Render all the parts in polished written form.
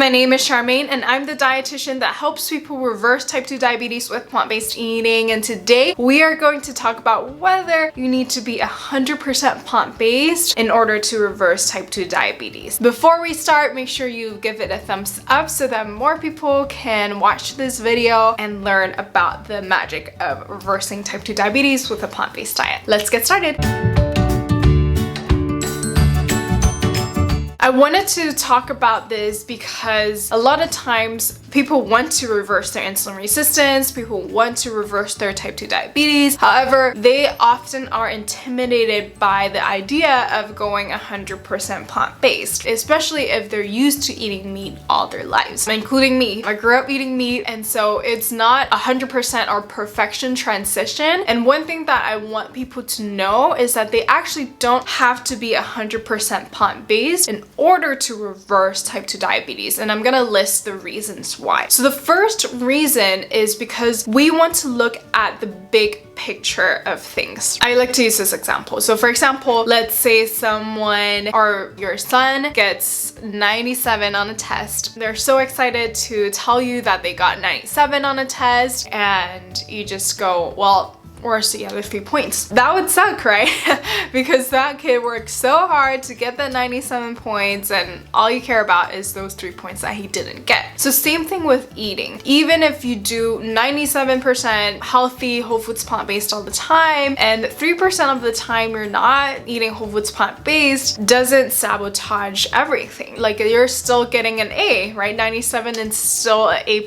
my name is Charmaine and I'm the dietitian that helps people reverse type 2 diabetes with plant-based eating, and today we are going to talk about whether you need to be 100% plant-based in order to reverse type 2 diabetes. Before we start, make sure you give it a thumbs up so that more people can watch this video and learn about the magic of reversing type 2 diabetes with a plant-based diet. Let's get started. I wanted to talk about this because a lot of times people want to reverse their insulin resistance, people want to reverse their type 2 diabetes. However, they often are intimidated by the idea of going 100% plant-based, especially if they're used to eating meat all their lives, including me. I grew up eating meat, and so it's not 100% or perfection transition. And one thing that I want people to know is that they actually don't have to be 100% plant-based in order to reverse type 2 diabetes, and I'm gonna list the reasons why. So the first reason is because we want to look at the big picture of things. I like to use this example. So for example, let's say someone or your son gets 97 on a test. They're so excited to tell you that they got 97 on a test, and you just go, well, where's the other 3 points? That would suck, right? Because that kid worked so hard to get that 97 points, and all you care about is those 3 points that he didn't get. So same thing with eating. Even if you do 97% healthy, whole foods plant-based all the time, and 3% of the time you're not eating whole foods plant-based, doesn't sabotage everything. Like, you're still getting an A, right? 97 is still an A+.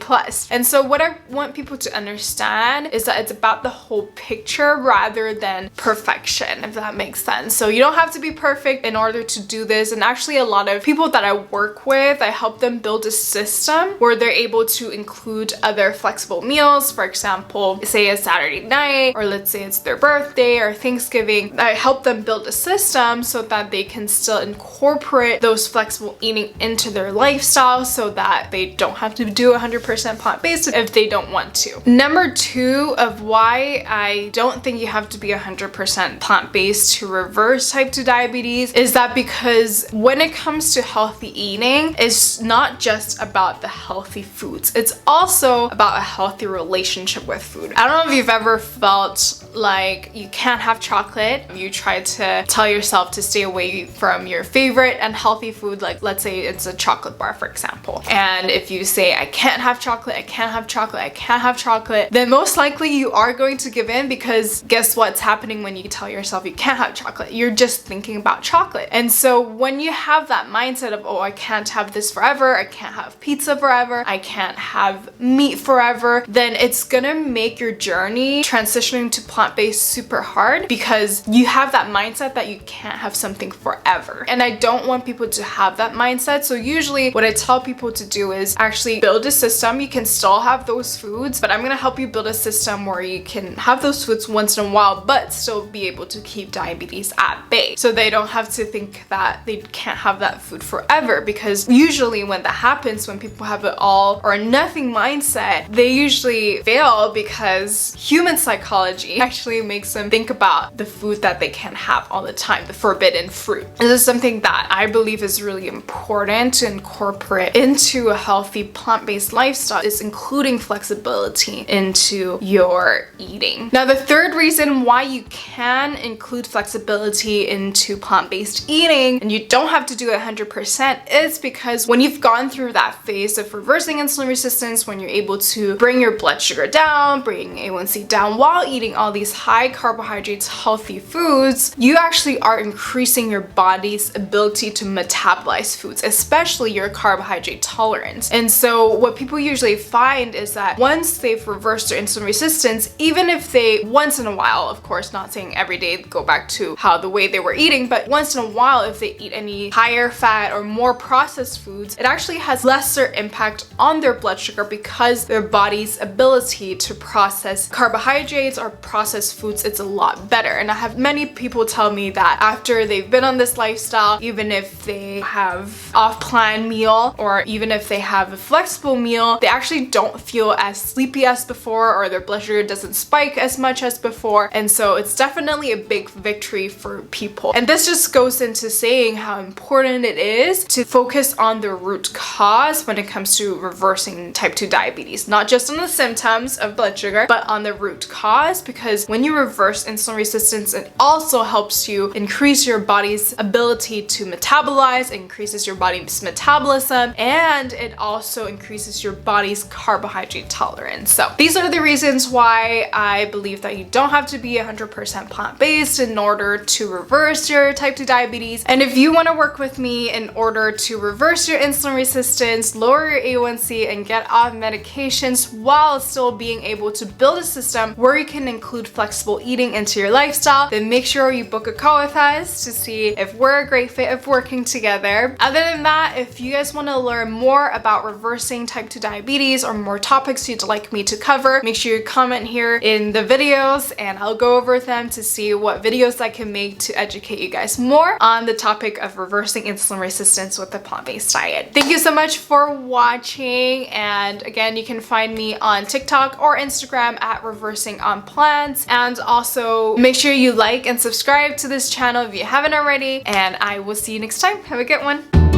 And so what I want people to understand is that it's about the whole picture rather than perfection, if that makes sense. So you don't have to be perfect in order to do this. And actually, a lot of people that I work with, I help them build a system where they're able to include other flexible meals. For example, say a Saturday night, or let's say it's their birthday or Thanksgiving. I help them build a system so that they can still incorporate those flexible eating into their lifestyle so that they don't have to do 100% plant-based if they don't want to. Number 2 of why I don't think you have to be 100% plant-based to reverse type 2 diabetes is that because when it comes to healthy eating, it's not just about the healthy foods. It's also about a healthy relationship with food. I don't know if you've ever felt like you can't have chocolate. You try to tell yourself to stay away from your favorite unhealthy food, like let's say it's a chocolate bar, for example. And if you say, I can't have chocolate, I can't have chocolate, I can't have chocolate, then most likely you are going to give in, because guess what's happening when you tell yourself you can't have chocolate? You're just thinking about chocolate. And so when you have that mindset of, oh, I can't have this forever, I can't have pizza forever, I can't have meat forever, then it's gonna make your journey transitioning to plant-based super hard, because you have that mindset that you can't have something forever. And I don't want people to have that mindset. So usually what I tell people to do is actually build a system. You can still have those foods, but I'm gonna help you build a system where you can have those foods once in a while but still be able to keep diabetes at bay, so they don't have to think that they can't have that food forever. Because usually when that happens, when people have an all or nothing mindset, they usually fail, because human psychology actually makes them think about the food that they can't have all the time, the forbidden fruit. This is something that I believe is really important to incorporate into a healthy plant-based lifestyle, is including flexibility into your eating. Now, the third reason why you can include flexibility into plant-based eating, and you don't have to do it 100%, is because when you've gone through that phase of reversing insulin resistance, when you're able to bring your blood sugar down, bring A1C down while eating all these high carbohydrates, healthy foods, you actually are increasing your body's ability to metabolize foods, especially your carbohydrate tolerance. And so what people usually find is that once they've reversed their insulin resistance, even if they once in a while, of course, not saying every day, go back to how the way they were eating, but once in a while, if they eat any higher fat or more processed foods, it actually has lesser impact on their blood sugar, because their body's ability to process carbohydrates or processed foods, it's a lot better. And I have many people tell me that after they've been on this lifestyle, even if they have off-plan meal or even if they have a flexible meal, they actually don't feel as sleepy as before, or their blood sugar doesn't spike as much as before, and so it's definitely a big victory for people. And this just goes into saying how important it is to focus on the root cause when it comes to reversing type 2 diabetes, not just on the symptoms of blood sugar, but on the root cause, because when you reverse insulin resistance, it also helps you increase your body's ability to metabolize, increases your body's metabolism, and it also increases your body's carbohydrate tolerance. So these are the reasons why I believe that you don't have to be 100% plant-based in order to reverse your type 2 diabetes. And if you want to work with me in order to reverse your insulin resistance, lower your A1C, and get off medications while still being able to build a system where you can include flexible eating into your lifestyle, then make sure you book a call with us to see if we're a great fit of working together. Other than that, if you guys want to learn more about reversing type 2 diabetes or more topics you'd like me to cover, make sure you comment here in the videos and I'll go over them to see what videos I can make to educate you guys more on the topic of reversing insulin resistance with a plant-based diet. Thank you so much for watching, and again, you can find me on TikTok or Instagram at Reversing on Plants, and also make sure you like and subscribe to this channel if you haven't already, and I will see you next time. Have a good one.